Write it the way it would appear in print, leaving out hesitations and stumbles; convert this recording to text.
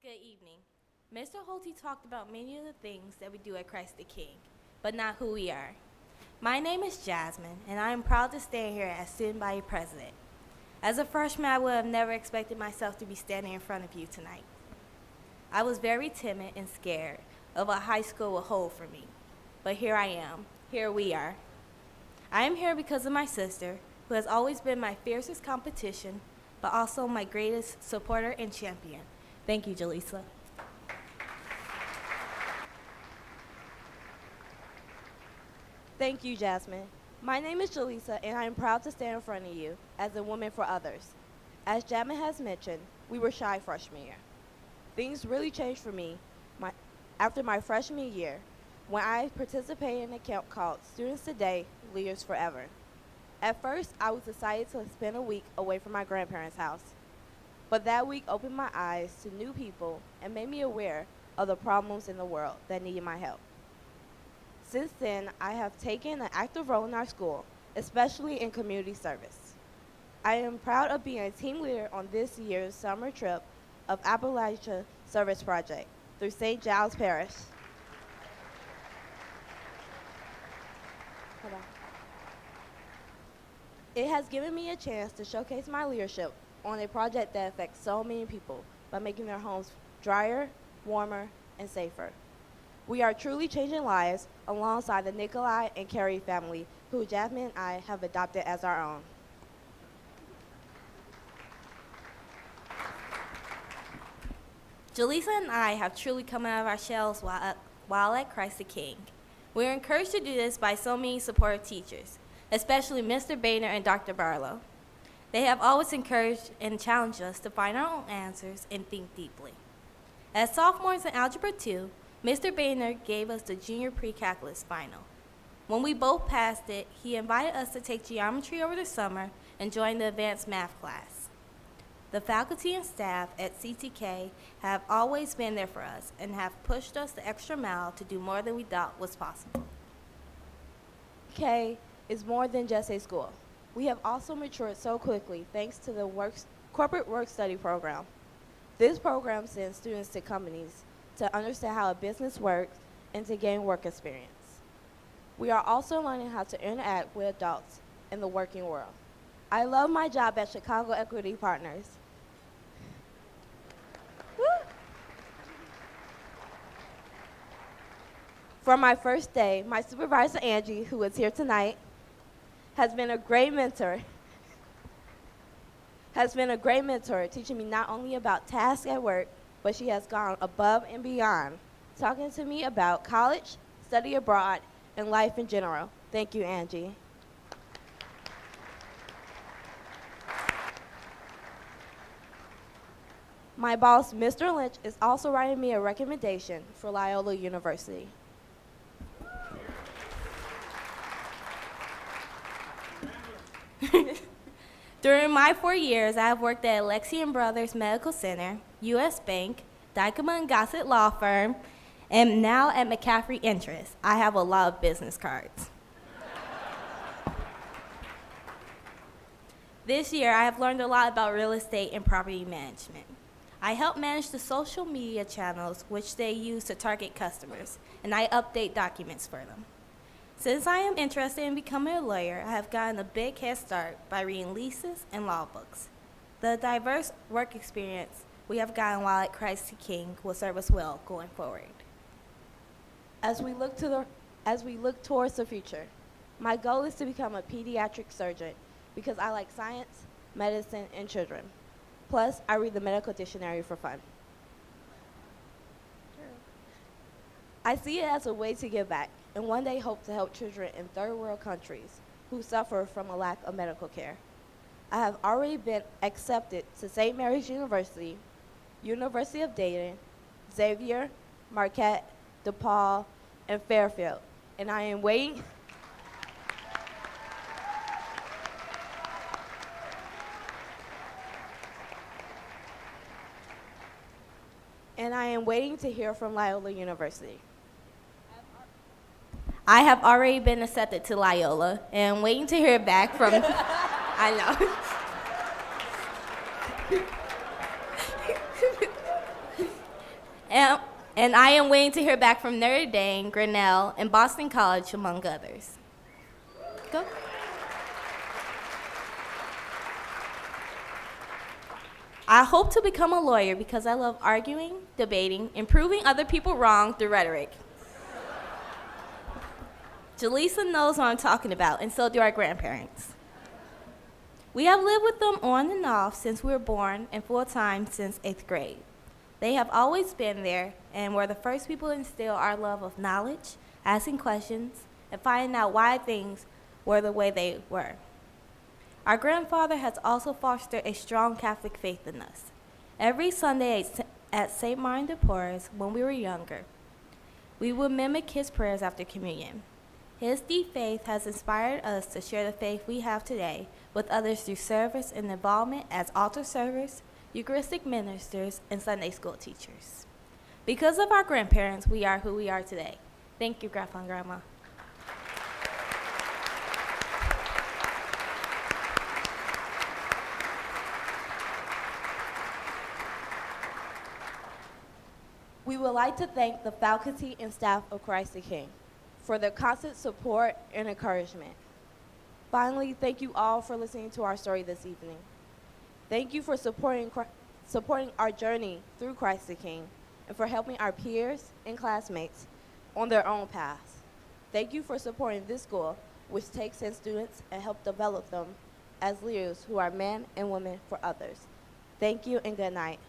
Good evening. Mr. Holty talked about many of the things that we do at Christ the King, but not who we are. My name is Jazmine, and I am proud to stand here as student body president. As a freshman, I would have never expected myself to be standing in front of you tonight. I was very timid and scared of what high school would hold for me, but here I am. Here we are. I am here because of my sister, who has always been my fiercest competition, but also my greatest supporter and champion. Thank you, Jalisha. Thank you, Jasmine. My name is Jalisha, and I am proud to stand in front of you as a woman for others. As Jasmine has mentioned, we were shy freshman year. Things really changed for me after my freshman year when I participated in a camp called Students Today, Leaders Forever. At first, I was excited to spend a week away from my grandparents' house. But that week opened my eyes to new people and made me aware of the problems in the world that needed my help. Since then, I have taken an active role in our school, especially in community service. I am proud of being a team leader on this year's summer trip of Appalachia Service Project through St. Giles Parish. Hold on. It has given me a chance to showcase my leadership on a project that affects so many people by making their homes drier, warmer, and safer. We are truly changing lives alongside the Nikolai and Carrie family, who Jasmine and I have adopted as our own. Jalisha and I have truly come out of our shells while at Christ the King. We are encouraged to do this by so many supportive teachers, especially Mr. Boehner and Dr. Barlow. They have always encouraged and challenged us to find our own answers and think deeply. As sophomores in Algebra 2, Mr. Boehner gave us the junior pre-calculus final. When we both passed it, he invited us to take geometry over the summer and join the advanced math class. The faculty and staff at CTK have always been there for us and have pushed us the extra mile to do more than we thought was possible. CTK is more than just a school. We have also matured so quickly thanks to the corporate work study program. This program sends students to companies to understand how a business works and to gain work experience. We are also learning how to interact with adults in the working world. I love my job at Chicago Equity Partners. Woo! For my first day, my supervisor, Angie, who is here tonight, has been a great mentor, teaching me not only about tasks at work, but she has gone above and beyond, talking to me about college, study abroad, and life in general. Thank you, Angie. My boss, Mr. Lynch, is also writing me a recommendation for Loyola University. During my 4 years, I have worked at Alexian Brothers Medical Center, U.S. Bank, Dykema and Gossett Law Firm, and now at McCaffrey Interest. I have a lot of business cards. This year, I have learned a lot about real estate and property management. I help manage the social media channels which they use to target customers, and I update documents for them. Since I am interested in becoming a lawyer, I have gotten a big head start by reading leases and law books. The diverse work experience we have gotten while at Christ the King will serve us well going forward. As we look towards the future, my goal is to become a pediatric surgeon because I like science, medicine, and children. Plus, I read the medical dictionary for fun. I see it as a way to give back and one day hope to help children in third world countries who suffer from a lack of medical care. I have already been accepted to St. Mary's University, University of Dayton, Xavier, Marquette, DePaul, and Fairfield, and I am waiting to hear from Loyola University. I have already been accepted to Loyola and waiting to hear back from, I know. And I am waiting to hear back from Notre Dame, Grinnell, and Boston College, among others. Go. I hope to become a lawyer because I love arguing, debating, and proving other people wrong through rhetoric. Jalisha knows what I'm talking about, and so do our grandparents. We have lived with them on and off since we were born and full-time since 8th grade. They have always been there and were the first people to instill our love of knowledge, asking questions, and finding out why things were the way they were. Our grandfather has also fostered a strong Catholic faith in us. Every Sunday at St. Martin de Porres, when we were younger, we would mimic his prayers after communion. His deep faith has inspired us to share the faith we have today with others through service and involvement as altar servers, Eucharistic ministers, and Sunday school teachers. Because of our grandparents, we are who we are today. Thank you, Grandpa and Grandma. We would like to thank the faculty and staff of Christ the King for their constant support and encouragement. Finally, thank you all for listening to our story this evening. Thank you for supporting our journey through Christ the King and for helping our peers and classmates on their own paths. Thank you for supporting this school, which takes in students and help develop them as leaders who are men and women for others. Thank you and good night.